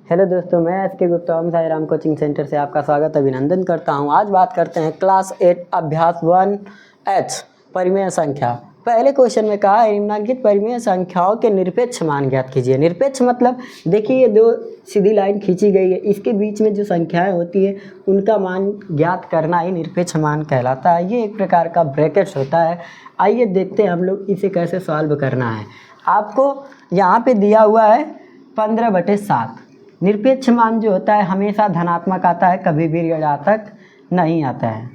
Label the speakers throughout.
Speaker 1: Hello दोस्तों, मैं S के गुप्ता ओम साई राम कोचिंग सेंटर से आपका स्वागत अभिनंदन करता हूं। आज बात करते हैं क्लास 8 अभ्यास 1H परिमेय संख्या। पहले क्वेश्चन में कहा है निम्नलिखित परिमेय संख्याओं के निरपेक्ष मान ज्ञात कीजिए। निरपेक्ष मतलब देखिए, ये दो सीधी लाइन खींची गई है, इसके बीच में जो संख्याएं होती है उनका मान ज्ञात करना ही निरपेक्ष मान कहलाता है। ये एक प्रकार का ब्रैकेट्स होता है। आइए देखते हैं हम लोग इसे कैसे सॉल्व करना है। आपको यहाँ पे दिया हुआ है 15/7। निरपेक्ष मान जो होता है हमेशा धनात्मक आता है, कभी भी ऋणात्मक नहीं आता है।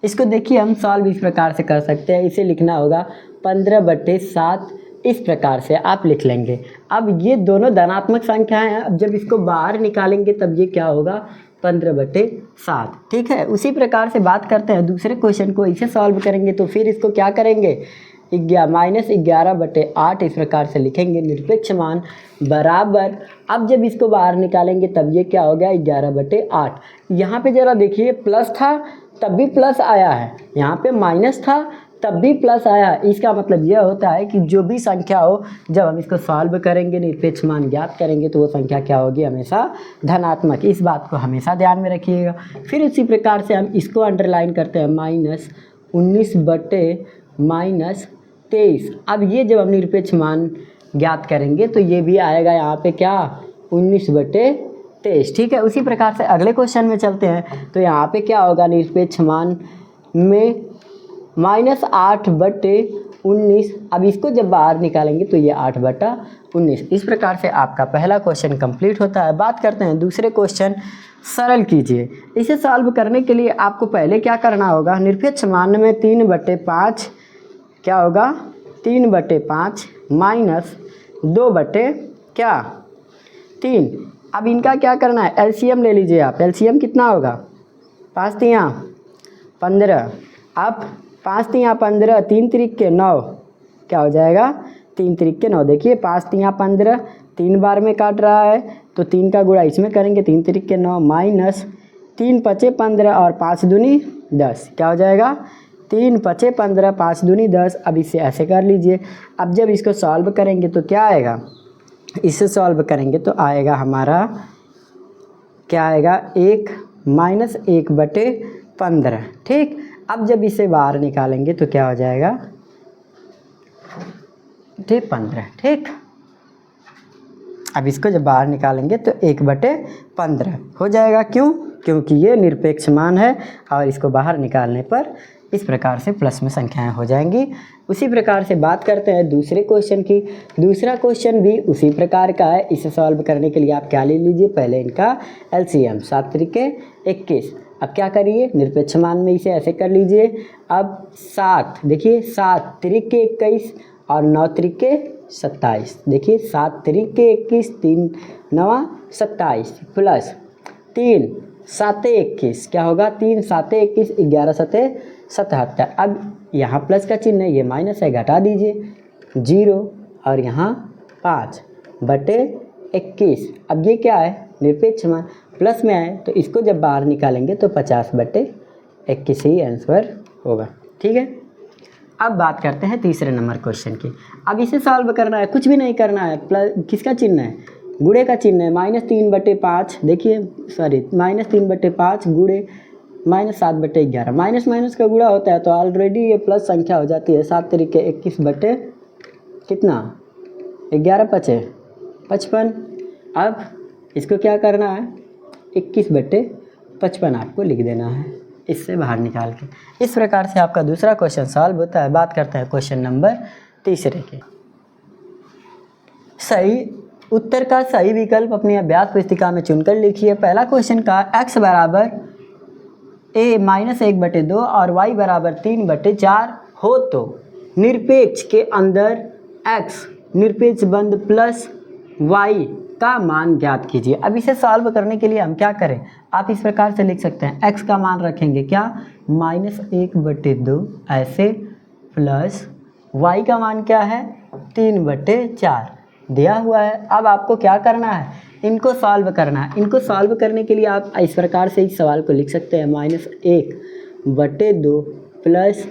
Speaker 1: इसको देखिए हम सॉल्व इस प्रकार से कर सकते हैं। इसे लिखना होगा 15/7, इस प्रकार से आप लिख लेंगे। अब ये दोनों धनात्मक संख्याएं हैं, अब जब इसको बाहर निकालेंगे तब ये क्या होगा 15/7। ठीक है, उसी प्रकार से बात करते हैं दूसरे क्वेश्चन को। इसे सॉल्व करेंगे तो फिर इसको क्या करेंगे, -11/8 इस प्रकार से लिखेंगे। निरपेक्ष मान बराबर, अब जब इसको बाहर निकालेंगे तब ये क्या हो गया 11/8। यहाँ पे ज़रा देखिए, प्लस था तब भी प्लस आया है, यहाँ पे माइनस था तब भी प्लस आया है। इसका मतलब यह होता है कि जो भी संख्या हो, जब हम इसको सॉल्व करेंगे, निरपेक्ष मान ज्ञात करेंगे, तो वो संख्या क्या होगी, हमेशा धनात्मक। इस बात को हमेशा ध्यान में रखिएगा। फिर इसी प्रकार से हम इसको अंडरलाइन करते हैं, -19/-23। अब ये जब हम निरपेक्ष मान ज्ञात करेंगे तो ये भी आएगा यहाँ पे क्या 19/23। ठीक है, उसी प्रकार से अगले क्वेश्चन में चलते हैं। तो यहाँ पे क्या होगा, निरपेक्ष मान में -8/19। अब इसको जब बाहर निकालेंगे तो ये 8/19। इस प्रकार से आपका पहला क्वेश्चन कंप्लीट होता है। बात करते हैं दूसरे क्वेश्चन, सरल कीजिए। इसे सॉल्व करने के लिए आपको पहले क्या करना होगा, निरपेक्ष मान में 3/5 क्या होगा 3/5 माइनस 2/3। अब इनका क्या करना है, एलसीएम ले लीजिए आप। एलसीएम कितना होगा, 5 तियाँ 15। अब 5 तियाँ 15, 3 त्रिक के 9 क्या हो जाएगा 3 त्रिक के 9। देखिए 5 तियाँ 15 3 बार में काट रहा है तो 3 का गुणा इसमें करेंगे, 3 त्रिक के 9 माइनस 3 पचे 15 और 5 दूनी 10 क्या हो जाएगा 3 पचे 15 5 दूनी 10। अब इसे ऐसे कर लीजिए। अब जब इसको सॉल्व करेंगे तो क्या आएगा, इसे सॉल्व करेंगे तो आएगा हमारा क्या आएगा 1 - 1/15। ठीक, अब जब इसे बाहर निकालेंगे तो क्या हो जाएगा 15। ठीक, अब इसको जब बाहर निकालेंगे तो 1/15 हो जाएगा। क्यों, क्योंकि ये निरपेक्ष मान है और इसको बाहर निकालने पर इस प्रकार से प्लस में संख्याएं हो जाएंगी। उसी प्रकार से बात करते हैं दूसरे क्वेश्चन की। दूसरा क्वेश्चन भी उसी प्रकार का है। इसे सॉल्व करने के लिए आप क्या ले लीजिए, पहले इनका एलसीएम 7 त्रिके 21। अब क्या करिए, निरपेक्ष मान में इसे ऐसे कर लीजिए। अब 7 देखिए 7 त्रिके 21 और 9 त्रिके 27। देखिए 7 त्रिके 21 3 9 27 प्लस 3 7 21 क्या होगा 3 7 21 11 7 77। अब यहाँ प्लस का चिन्ह है, ये माइनस है, घटा दीजिए 0 और यहाँ 5/21। अब ये क्या है, निरपेक्ष मान प्लस में आए तो इसको जब बाहर निकालेंगे तो 50/21 ही आंसर होगा। ठीक है, अब बात करते हैं तीसरे नंबर क्वेश्चन की। अब इसे सॉल्व करना है, कुछ भी नहीं करना है। प्लस किसका चिन्ह है, गुणे का चिन्ह है, -3/5। देखिए सॉरी -3/5 गुणे -7/11। माइनस माइनस का गुणा होता है तो ऑलरेडी ये प्लस संख्या हो जाती है। 7 त्रिके 21 बटे कितना 11 पचे 55। अब इसको क्या करना है 21/55 आपको लिख देना है, इससे बाहर निकाल के। इस प्रकार से आपका दूसरा क्वेश्चन सॉल्व होता है। बात करते हैं क्वेश्चन नंबर तीसरे के। सही उत्तर का सही विकल्प अपनी अभ्यास पुस्तिका में चुनकर लिखिए। पहला क्वेश्चन का x बराबर a -1/2 और y बराबर 3/4 हो तो निरपेक्ष के अंदर x निरपेक्ष बंद प्लस y का मान ज्ञात कीजिए। अब इसे सॉल्व करने के लिए हम क्या करें, आप इस प्रकार से लिख सकते हैं, x का मान रखेंगे क्या -1/2 ऐसे, प्लस y का मान क्या है 3/4 दिया हुआ है। अब आपको क्या करना है, इनको सॉल्व करना है। इनको सॉल्व करने के लिए आप इस प्रकार से इस सवाल को लिख सकते हैं, -1/2 प्लस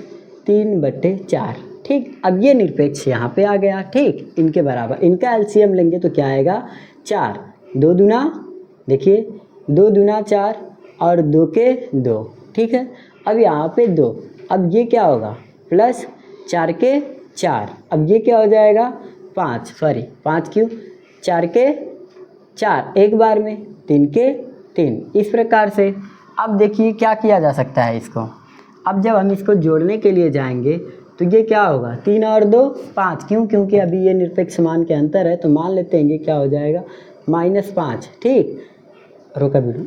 Speaker 1: 3/4। ठीक, अब ये निरपेक्ष यहाँ पे आ गया। ठीक, इनके बराबर, इनका एलसीएम लेंगे तो क्या आएगा 4, 2 दूना, देखिए 2 दूना 4 और 2 के 2, ठीक है। अब यहाँ पे 2, अब ये क्या होगा प्लस 4 के 4, अब ये क्या हो जाएगा 5, सॉरी 5 क्यों, 4 के 4 एक बार में, 3 के 3, इस प्रकार से। अब देखिए क्या किया जा सकता है इसको, अब जब हम इसको जोड़ने के लिए जाएंगे तो ये क्या होगा 3 और 2 5, क्यों, क्योंकि अभी ये निरपेक्ष मान के अंतर है, तो मान लेते हैं ये क्या हो जाएगा -5, ठीक। रोका वीडियो,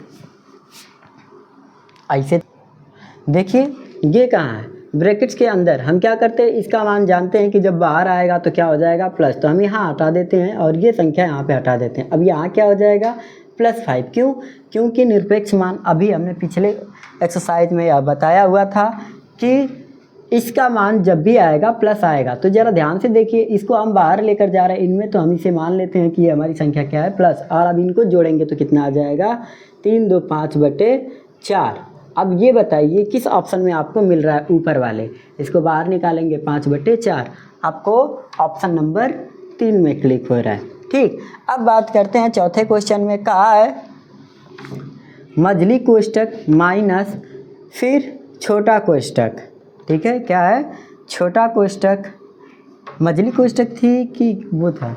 Speaker 1: ऐसे देखिए ये कहाँ है ब्रैकेट्स के अंदर, हम क्या करते हैं इसका मान जानते हैं कि जब बाहर आएगा तो क्या हो जाएगा प्लस, तो हम यहाँ हटा देते हैं और ये संख्या यहाँ पे हटा देते हैं। अब यहाँ क्या हो जाएगा +5, क्यों, क्योंकि निरपेक्ष मान अभी हमने पिछले एक्सरसाइज में यह बताया हुआ था कि इसका मान जब भी आएगा प्लस आएगा। तो ज़रा ध्यान से देखिए, इसको हम बाहर लेकर जा रहे हैं इनमें, तो हम इसे मान लेते हैं कि ये हमारी संख्या क्या है प्लस, और अब इनको जोड़ेंगे तो कितना आ जाएगा 3 2 5/4। अब ये बताइए किस ऑप्शन में आपको मिल रहा है ऊपर वाले, इसको बाहर निकालेंगे 5/4, आपको ऑप्शन नंबर 3 में क्लिक हो रहा है, ठीक। अब बात करते हैं चौथे क्वेश्चन में, कहा है मझली कोष्ठक माइनस फिर छोटा कोष्ठक, ठीक है। क्या है छोटा कोष्ठक, मझली कोष्ठक थी कि वो था,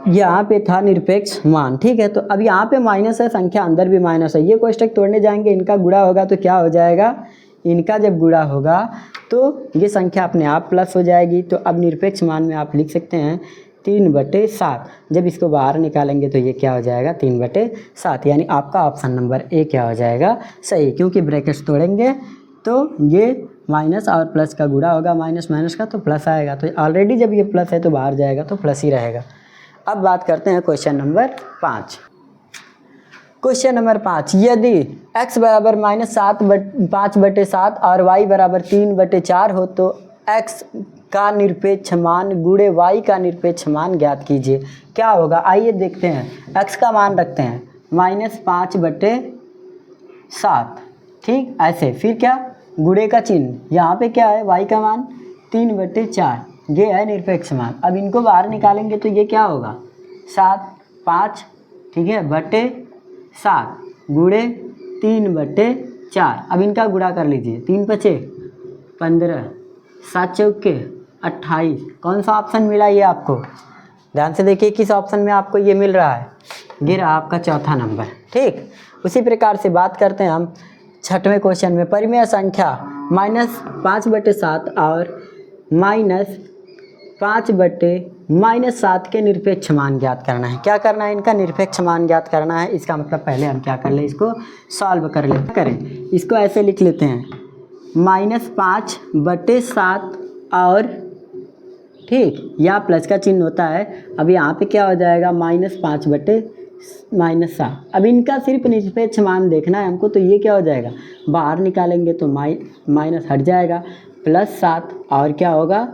Speaker 1: यहाँ पे था निरपेक्ष मान, ठीक है। तो अब यहाँ पे माइनस है, संख्या अंदर भी माइनस है, ये कोष्ठक तोड़ने जाएंगे इनका गुणा होगा तो क्या हो जाएगा, इनका जब गुणा होगा तो ये संख्या अपने आप प्लस हो जाएगी। तो अब निरपेक्ष मान में आप लिख सकते हैं 3/7, जब इसको बाहर निकालेंगे तो ये क्या हो जाएगा 3/7, यानी आपका ऑप्शन नंबर ए क्या हो जाएगा सही, क्योंकि ब्रैकेट्स तोड़ेंगे तो ये माइनस और प्लस का गुणा होगा, माइनस माइनस का तो प्लस आएगा, तो ऑलरेडी जब ये प्लस है तो बाहर जाएगा तो प्लस ही रहेगा। अब बात करते हैं क्वेश्चन नंबर 5। क्वेश्चन नंबर 5, यदि x बराबर -5/7 और y बराबर 3/4 हो तो x का निरपेक्ष मान गुणे y का निरपेक्ष मान ज्ञात कीजिए। क्या होगा आइए देखते हैं, x का मान रखते हैं -5/7, ठीक, ऐसे, फिर क्या गुणे का चिन्ह, यहाँ पे क्या है y का मान 3/4, ये है निरपेक्ष मान। अब इनको बाहर निकालेंगे तो ये क्या होगा 7 5, ठीक है, /7 गुणे 3/4। अब इनका गुणा कर लीजिए, 3 × 5 = 15, 7 × 4 = 28। कौन सा ऑप्शन मिला ये आपको, ध्यान से देखिए किस ऑप्शन में आपको ये मिल रहा है, ये रहा आपका चौथा नंबर, ठीक। उसी प्रकार से बात करते हैं हम छठवें क्वेश्चन में, परिमेय संख्या -5/7 और -5/7 के निरपेक्ष मान ज्ञात करना है। क्या करना है, इनका निरपेक्ष मान ज्ञात करना है। इसका मतलब पहले हम क्या कर ले, इसको सॉल्व कर ले, करें इसको ऐसे लिख लेते हैं -5/7 और, ठीक, या प्लस का चिन्ह होता है। अब यहाँ पे क्या हो जाएगा -5/7। अब इनका सिर्फ निरपेक्ष मान देखना है हमको, तो ये क्या हो जाएगा बाहर निकालेंगे तो माइनस हट जाएगा, +7 और क्या होगा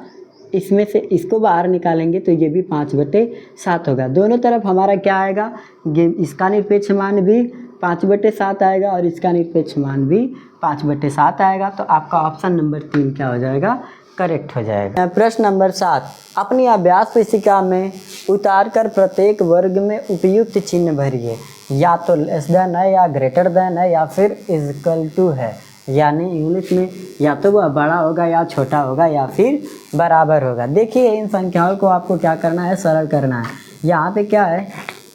Speaker 1: इसमें से इसको बाहर निकालेंगे तो ये भी 5/7 होगा। दोनों तरफ हमारा क्या आएगा, ये इसका निरपेक्ष मान भी 5/7 आएगा और इसका निरपेक्ष मान भी 5/7 आएगा। तो आपका ऑप्शन नंबर 3 क्या हो जाएगा करेक्ट हो जाएगा। प्रश्न नंबर 7, अपनी अभ्यास पुस्तिका में उतार कर प्रत्येक वर्ग में उपयुक्त चिन्ह भरिए, या तो लेस देन है या ग्रेटर देन है या फिर इक्वल टू है, यानी इंग्लिश में या तो वह बड़ा होगा या छोटा होगा या फिर बराबर होगा। देखिए इन संख्याओं को आपको क्या करना है, सरल करना है। यहाँ पे क्या है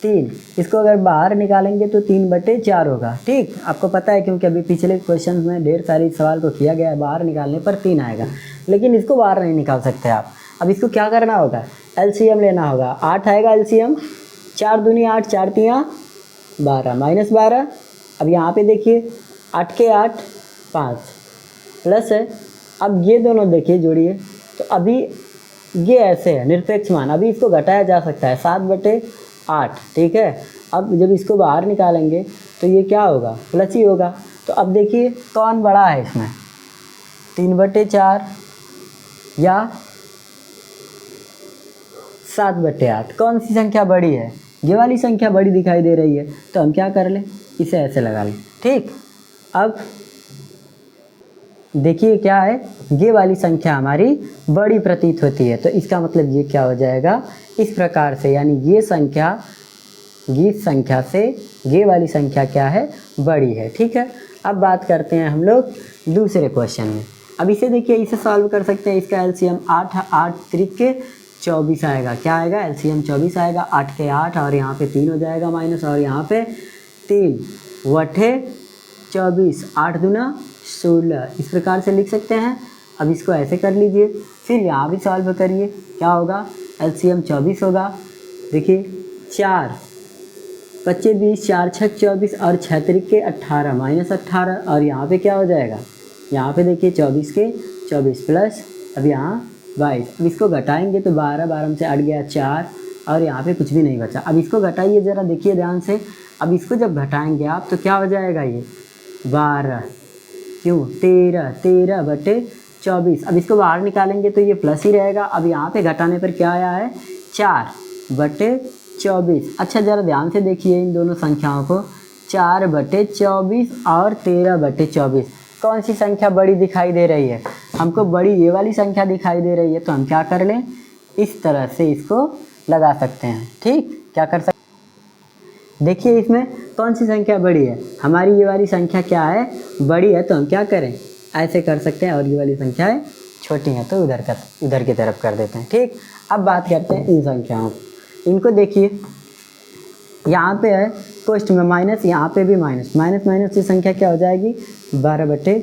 Speaker 1: 3, इसको अगर बाहर निकालेंगे तो 3/4 होगा, ठीक, आपको पता है क्योंकि अभी पिछले क्वेश्चन में ढेर सारी सवाल को किया गया है, बाहर निकालने पर 3 आएगा, लेकिन इसको बाहर नहीं निकाल सकते आप। अब इसको क्या करना होगा, एलसीएम लेना होगा, 8 आएगा एलसीएम, 4 दूनी 8, 4 तियाँ 12, -12। अब यहाँ पे देखिए 8 के 8 5 प्लस है। अब ये दोनों देखिए जोड़िए, तो अभी ये ऐसे है निरपेक्ष मान, अभी इसको घटाया जा सकता है 7/8, ठीक है। अब जब इसको बाहर निकालेंगे तो ये क्या होगा प्लस ही होगा। तो अब देखिए कौन बड़ा है इसमें, 3/4 या 7/8, कौन सी संख्या बड़ी है, ये वाली संख्या बड़ी दिखाई दे रही है, तो हम क्या कर लें इसे ऐसे लगा लें, ठीक। अब देखिए क्या है, ये वाली संख्या हमारी बड़ी प्रतीत होती है, तो इसका मतलब ये क्या हो जाएगा इस प्रकार से, यानी ये संख्या से ये वाली संख्या क्या है, बड़ी है। ठीक है, अब बात करते हैं हम लोग दूसरे क्वेश्चन में। अब इसे देखिए, इसे सॉल्व कर सकते हैं। इसका एलसीएम 8 त्रिक के 24 आएगा। क्या आएगा, एलसीएम 24 आएगा। 8 के 8 और यहाँ पे 3 हो जाएगा माइनस, और यहाँ पे 3 बटे 24, 8 दूना 16, इस प्रकार से लिख सकते हैं। अब इसको ऐसे कर लीजिए, फिर यहाँ भी सॉल्व करिए। क्या होगा, एलसीएम 24 होगा। देखिए 4 25 20, 4 6 24 और 6 त्रिक के 18 माइनस 18, और यहाँ पे क्या हो जाएगा, यहाँ पे देखिए 24 के 24 प्लस, अब यहाँ 22। अब इसको घटाएंगे तो 12 12 से 8 गया 4, और यहाँ पे कुछ भी नहीं बचा। अब इसको घटाइए ज़रा, देखिए ध्यान से। अब इसको जब घटाएंगे आप तो क्या हो जाएगा, ये 12 क्यों 13 बटे 24। अब इसको बाहर निकालेंगे तो ये प्लस ही रहेगा। अब यहाँ पे घटाने पर क्या आया है, 4 बटे 24। अच्छा ज़रा ध्यान से देखिए इन दोनों संख्याओं को, 4 बटे 24 और 13 बटे 24, कौन सी संख्या बड़ी दिखाई दे रही है, हमको बड़ी ये वाली संख्या दिखाई दे रही है। तो हम क्या कर लें, इस तरह से इसको लगा सकते हैं। ठीक, क्या कर सकते, देखिए इसमें कौन सी संख्या बड़ी है, हमारी ये वाली संख्या क्या है, बड़ी है। तो हम क्या करें, ऐसे कर सकते हैं, और ये वाली संख्याएं छोटी हैं तो उधर की तरफ कर देते हैं। ठीक, अब बात करते हैं इन संख्याओं को। इनको देखिए, यहाँ पे है कोष्ठ में माइनस, यहाँ पे भी माइनस, माइनस माइनस की संख्या क्या हो जाएगी, 12 बटे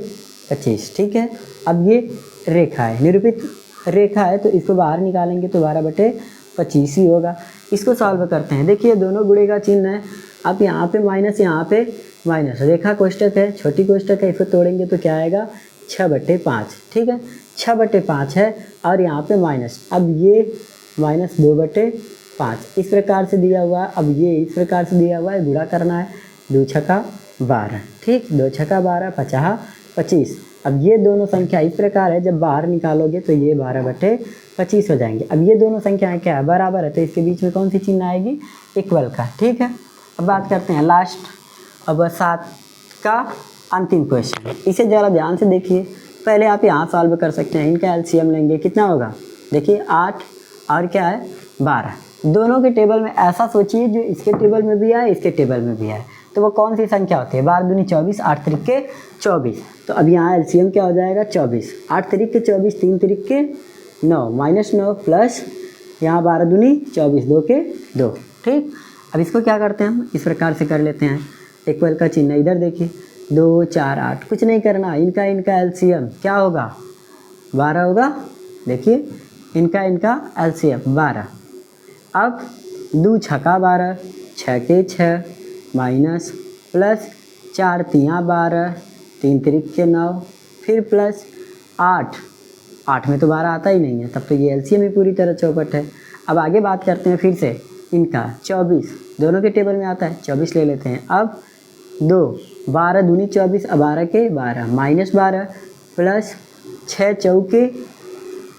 Speaker 1: 25। ठीक है, अब ये रेखा है, निरूपित रेखा है, तो इसको बाहर निकालेंगे तो 12 बटे 25 ही होगा। इसको सॉल्व करते हैं। देखिए दोनों गुणे का चिन्ह है। अब यहाँ पे माइनस, यहाँ पे माइनस, रेखा कोष्ठक है, छोटी कोष्ठक है, इसको तोड़ेंगे तो क्या आएगा, 6 बटे 5। ठीक है, 6 बटे 5 है, और यहाँ पे माइनस, अब ये माइनस 2 बटे 5 इस प्रकार से दिया हुआ है। अब ये इस प्रकार से दिया हुआ है, गुणा करना है, 2 छक्का 12। ठीक, 2 छक्का 12, 50 25। अब ये दोनों संख्या इस प्रकार है, जब बाहर निकालोगे तो ये 12 बटे 25 हो जाएंगे। अब ये दोनों संख्याएं क्या है, बराबर है, तो इसके बीच में कौन सी चिन्ह आएगी, इक्वल का। ठीक है, अब बात करते हैं लास्ट, अब 7 का अंतिम क्वेश्चन। इसे ज़रा ध्यान से देखिए। पहले आप यहाँ सॉल्व कर सकते हैं, इनका एलसीएम लेंगे, कितना होगा, देखिए 8 और क्या है 12, दोनों के टेबल में ऐसा सोचिए जो इसके टेबल में भी आए, इसके टेबल में भी आए, तो वो कौन सी संख्या होती है, 12 दूनी 24, 8 त्रिक के 24। तो अब यहाँ एलसीएम क्या हो जाएगा, 24, 8 त्रिक के 24, 3 त्रिक के 9 माइनस 9 प्लस यहाँ 12 दूनी 24, 2 के 2। ठीक, अब इसको क्या करते हैं हम, इस प्रकार से कर लेते हैं, इक्वल का चिन्ह इधर देखिए, 2 4 8, कुछ नहीं करना, इनका एलसीएम क्या होगा, 12 होगा। देखिए इनका एलसीएम 12। अब 2 छक्का 12, 6 के 6 माइनस प्लस 4 तियाँ 12, 3 त्रिक के 9, फिर प्लस 8 में तो 12 आता ही नहीं है, तब तो ये एलसीएम ही पूरी तरह चौपट है। अब आगे बात करते हैं फिर से, इनका 24 दोनों के टेबल में आता है, 24 ले लेते हैं। अब 2 12 दूनी 24, अब 12 के 12 माइनस 12 प्लस 6 चौके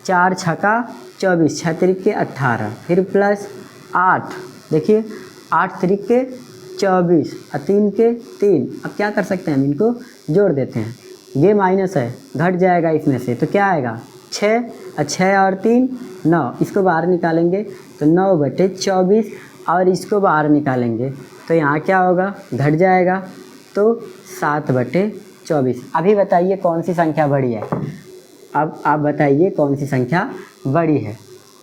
Speaker 1: 4 छक्का 24, 6 त्रिक के 18, फिर प्लस 8, देखिए 8 त्रिक के 24 और 3 के 3। अब क्या कर सकते हैं, हम इनको जोड़ देते हैं, ये माइनस है, घट जाएगा इसमें से, तो क्या आएगा 6 और 3 9, इसको बाहर निकालेंगे तो 9 बटे 24, और इसको बाहर निकालेंगे तो यहाँ क्या होगा, घट जाएगा, तो 7 बटे 24। अभी बताइए कौन सी संख्या बड़ी है, अब आप बताइए कौन सी संख्या बड़ी है।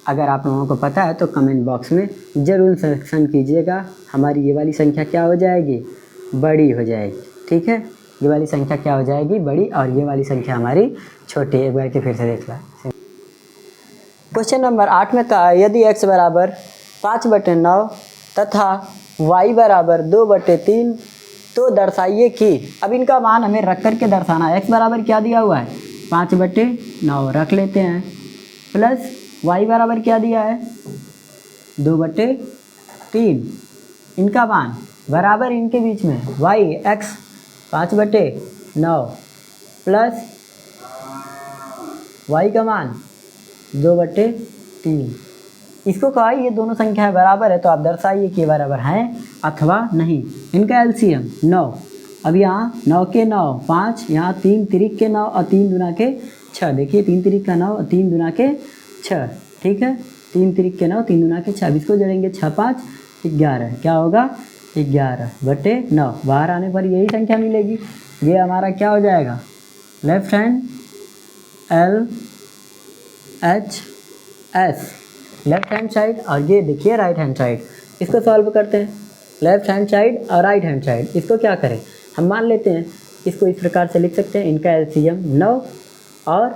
Speaker 1: अगर आप लोगों को पता है तो कमेंट बॉक्स में ज़रूर सेक्शन कीजिएगा। हमारी ये वाली संख्या क्या हो जाएगी, बड़ी हो जाएगी। ठीक है, ये वाली संख्या क्या हो जाएगी, बड़ी, और ये वाली संख्या हमारी छोटी। एक बार के फिर से देख लें। क्वेश्चन नंबर 8 में कहा, यदि x बराबर 5 बटे 9 तथा y बराबर 2 बटे 3 तो दर्शाइए कि, अब इनका मान हमें रख करके दर्शाना है। x बराबर क्या दिया हुआ है, 5 बटे 9 रख लेते हैं, प्लस y बराबर क्या दिया है, 2 बटे 3, इनका मान बराबर इनके बीच में y x 5 बटे 9 प्लस y का मान 2 बटे 3। इसको कहा ये दोनों संख्याएं बराबर है, तो आप दर्शाइए कि बराबर हैं अथवा नहीं। इनका एलसीएम 9, अब यहाँ 9 के 9 5, यहाँ 3 त्रिक के 9 और 3 दूना के 6, देखिए 3 त्रिक का 9 और 3 दूना के 6। ठीक है, 3 तिरिक के 9, 3 दूना के 6, इसको जोड़ेंगे 6 5 11, क्या होगा 11/9। बाहर आने पर यही संख्या मिलेगी। ये हमारा क्या हो जाएगा, left hand LHS left hand side, और ये देखिए राइट हैंड साइड। इसको सॉल्व करते हैं, लेफ्ट हैंड साइड और राइट हैंड साइड। इसको क्या करें, हम मान लेते हैं इसको इस प्रकार से लिख सकते हैं, इनका एलसीएम 9 और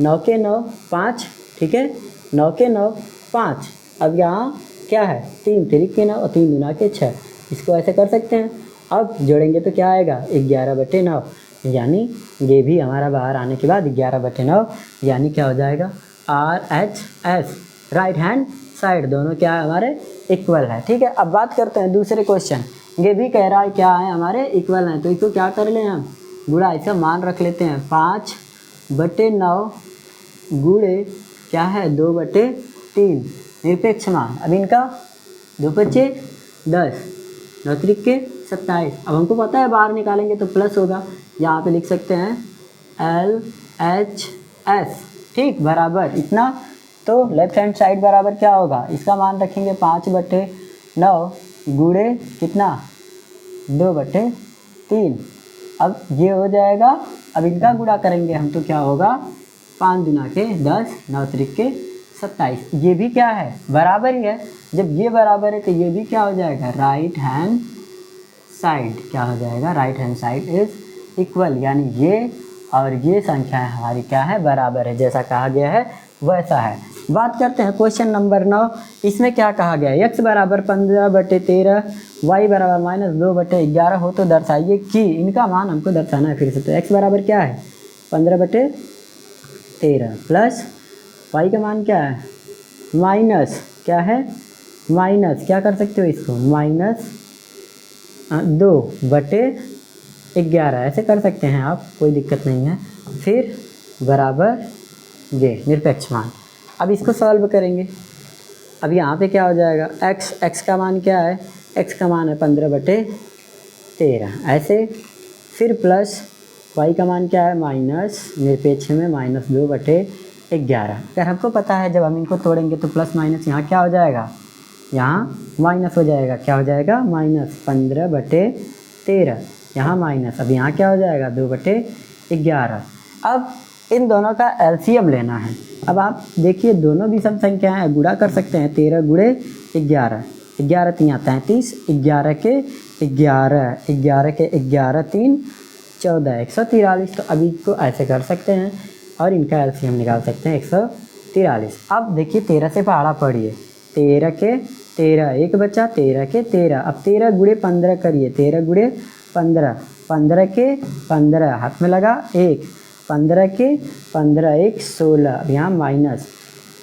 Speaker 1: 9 के 9 5, ठीक है, 9 के 9 5। अब यहाँ क्या है, 3 तिरिक के 9 और 3 दूना के 6, इसको ऐसे कर सकते हैं। अब जोड़ेंगे तो क्या आएगा 11/9, यानी ये भी हमारा बाहर आने के बाद 11/9, यानी क्या हो जाएगा RHS राइट हैंड साइड, दोनों क्या है हमारे इक्वल है। ठीक है, अब बात करते हैं दूसरे क्वेश्चन। ये भी कह रहा है क्या है हमारे इक्वल हैं, तो इसको क्या कर लें हम, गुणा इसका मान रख लेते हैं 5/9 गुणे क्या है 2/3 निरपेक्ष मान। अब इनका 2 5 10, 9 तिरिक के 27। अब हमको पता है बाहर निकालेंगे तो प्लस होगा, यहाँ पे लिख सकते हैं LHS, ठीक, बराबर इतना। तो लेफ्ट हैंड साइड बराबर क्या होगा, इसका मान रखेंगे 5/9 गुणे कितना 2/3। अब ये हो जाएगा, अब इनका गुणा करेंगे हम तो क्या होगा 5 दूना के 10, 9 तिरिक के 27। ये भी क्या है बराबर ही है, जब ये बराबर है तो ये भी क्या हो जाएगा राइट हैंड साइड, क्या हो जाएगा right hand side is equal, यानी ये और ये संख्याएं हमारी क्या है बराबर है, जैसा कहा गया है वैसा है। बात करते हैं क्वेश्चन नंबर 9। इसमें क्या कहा गया है, x बराबर 15/13 y बराबर -2/11 हो तो दर्शाइए कि, इनका मान हमको दर्शाना है फिर से। तो x बराबर क्या है 15/13 प्लस y का मान क्या है माइनस, क्या है माइनस, क्या कर सकते हो इसको -2/11 ऐसे कर सकते हैं आप, कोई दिक्कत नहीं है। फिर बराबर ये निरपेक्ष मान। अब इसको सॉल्व करेंगे। अब यहाँ पे क्या हो जाएगा x का मान क्या है, x का मान है 15/13 ऐसे, फिर प्लस y का मान क्या है माइनस, निरपेक्ष में -2/11। अगर हमको पता है जब हम इनको तोड़ेंगे तो प्लस माइनस यहाँ क्या हो जाएगा, यहाँ माइनस हो जाएगा, क्या हो जाएगा -15/13, यहाँ माइनस। अब यहाँ क्या हो जाएगा 2/11। अब इन दोनों का एलसीएम लेना है। अब आप देखिए दोनों भी सम संख्या है, गुणा कर सकते हैं 13 गुणे 11, 11 3 33, 11 के 11, 11 के 11 3 14, 143। तो अभी को ऐसे कर सकते हैं और इनका एलसीएम निकाल सकते हैं 143। अब देखिए 13 से पहाड़ा पढ़िए, 13 के 13 एक बचा, 13 के 13। अब 13 गुणे 15 करिए, 13 गुणे 15, 15 के 15 हाथ में लगा 1, 15 के 15 1 16। अब यहाँ माइनस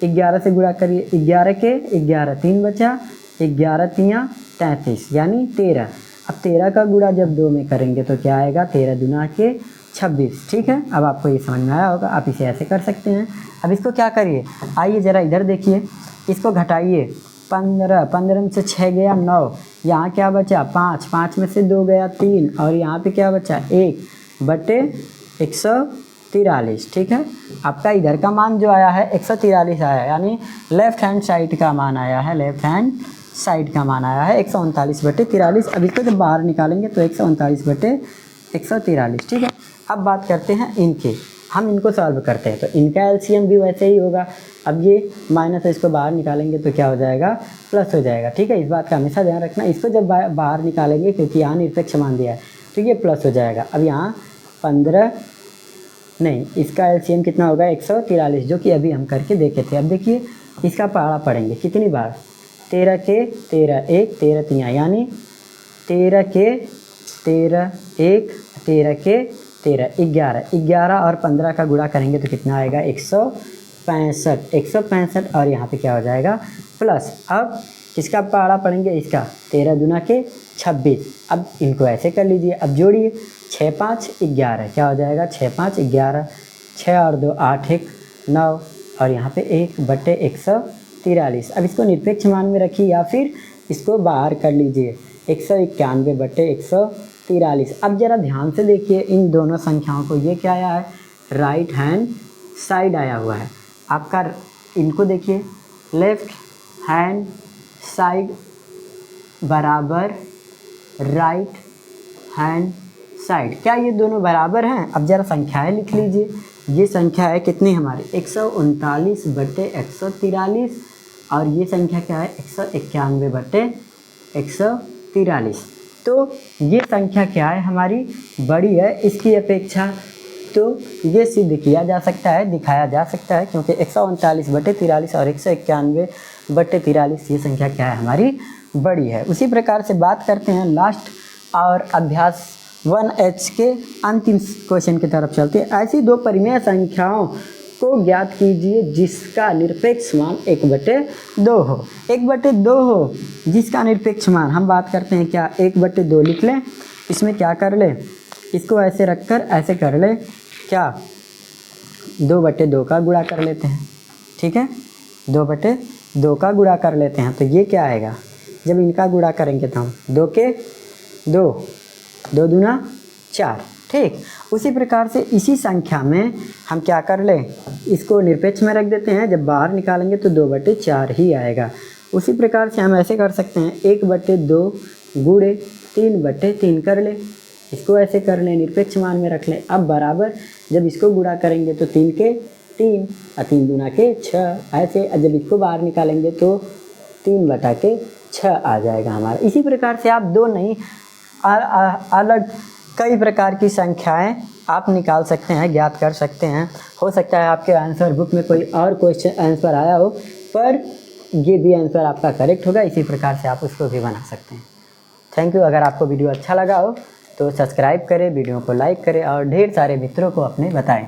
Speaker 1: 11 से गुणा करिए, 11 के 11 3 बचा, 11 3 33 यानी 13। अब 13 का गुणा जब 2 में करेंगे तो क्या आएगा 13 दूना के 26। ठीक है, अब आपको ये समझ में आया होगा, आप इसे ऐसे कर सकते हैं। अब इसको क्या करिए, आइए ज़रा इधर देखिए, इसको घटाइए, 15 में से 6 गया 9, यहाँ क्या बचा 5, 5 में से 2 गया 3, और यहाँ पे क्या बचा 1/143। ठीक है, आपका इधर का मान जो आया है 143 आया है, यानी लेफ्ट हैंड साइड का मान आया है, लेफ्ट हैंड साइड का मान आया है 139/43। अब इसको जब बाहर निकालेंगे तो 139/143। ठीक है, अब बात करते हैं इनके, हम इनको सॉल्व करते हैं तो इनका एलसीएम भी वैसे ही होगा। अब ये माइनस है, इसको बाहर निकालेंगे तो क्या हो जाएगा प्लस हो जाएगा। ठीक है, इस बात का हमेशा ध्यान रखना, इसको जब बाहर निकालेंगे क्योंकि यहाँ निरपेक्ष मान दिया है तो ये प्लस हो जाएगा। अब यहाँ 15 नहीं, इसका एलसीएम कितना होगा 143, जो कि अभी हम करके देखे थे। अब देखिए इसका पहाड़ा पढ़ेंगे कितनी बार, 13 के 13 1, 13 3 यानी 13 के 13 1, 13 के 13 11, 11 और 15 का गुणा करेंगे तो कितना आएगा 165, और यहाँ पे क्या हो जाएगा प्लस। अब किसका पहाड़ा पढ़ेंगे, इसका 13 दूना के 26। अब इनको ऐसे कर लीजिए, अब जोड़िए 6 5 11, क्या हो जाएगा 6 5 11, 6 और 2 8 1 9, और यहाँ पे 1/143। अब इसको निरपेक्ष मान में रखिए या फिर इसको बाहर कर लीजिए 191/143। अब ज़रा ध्यान से देखिए इन दोनों संख्याओं को, ये क्या आया है राइट हैंड साइड आया हुआ है आपका। इनको देखिए लेफ्ट हैंड साइड बराबर राइट हैंड साइड। क्या ये दोनों बराबर हैं? अब ज़रा संख्याएं लिख लीजिए। ये संख्या है कितनी हमारी 139 बटे 143 और ये संख्या क्या है 191 बटे 143। तो ये संख्या क्या है हमारी बड़ी है इसकी अपेक्षा। तो ये सिद्ध किया जा सकता है, दिखाया जा सकता है, क्योंकि 139 बटे 43 और 191 बटे 43 ये संख्या क्या है हमारी बड़ी है। उसी प्रकार से बात करते हैं लास्ट और अभ्यास 1H के अंतिम क्वेश्चन की तरफ चलते हैं। ऐसी दो परिमेय संख्याओं को ज्ञात कीजिए जिसका निरपेक्ष मान 1/2 हो। 1/2 हो जिसका निरपेक्ष मान, हम बात करते हैं क्या 1/2 लिख लें। इसमें क्या कर ले, इसको ऐसे रखकर ऐसे कर ले, क्या 2/2 का गुणा कर लेते हैं। ठीक है, 2/2 का गुणा कर लेते हैं। तो ये क्या आएगा, जब इनका गुणा करेंगे तो हम 2 के 2, 2 दूना 4। ठीक, उसी प्रकार से इसी संख्या में हम क्या कर लें, इसको निरपेक्ष में रख देते हैं। जब बाहर निकालेंगे तो 2/4 ही आएगा। उसी प्रकार से हम ऐसे कर सकते हैं 1/2 गुणे 3/3 कर ले, इसको ऐसे कर लें, निरपेक्ष मान में रख लें। अब बराबर जब इसको गुणा करेंगे तो 3 के 3 और 3 दूना के 6, ऐसे जब इसको बाहर निकालेंगे तो 3/6 आ जाएगा हमारा। इसी प्रकार से आप दो नहीं अलग कई प्रकार की संख्याएं आप निकाल सकते हैं, ज्ञात कर सकते हैं। हो सकता है आपके आंसर बुक में कोई और क्वेश्चन आंसर आया हो, पर ये भी आंसर आपका करेक्ट होगा। इसी प्रकार से आप उसको भी बना सकते हैं। Thank you. अगर आपको वीडियो अच्छा लगा हो तो सब्सक्राइब करें, वीडियो को लाइक करें और ढेर सारे मित्रों को अपने बताएं।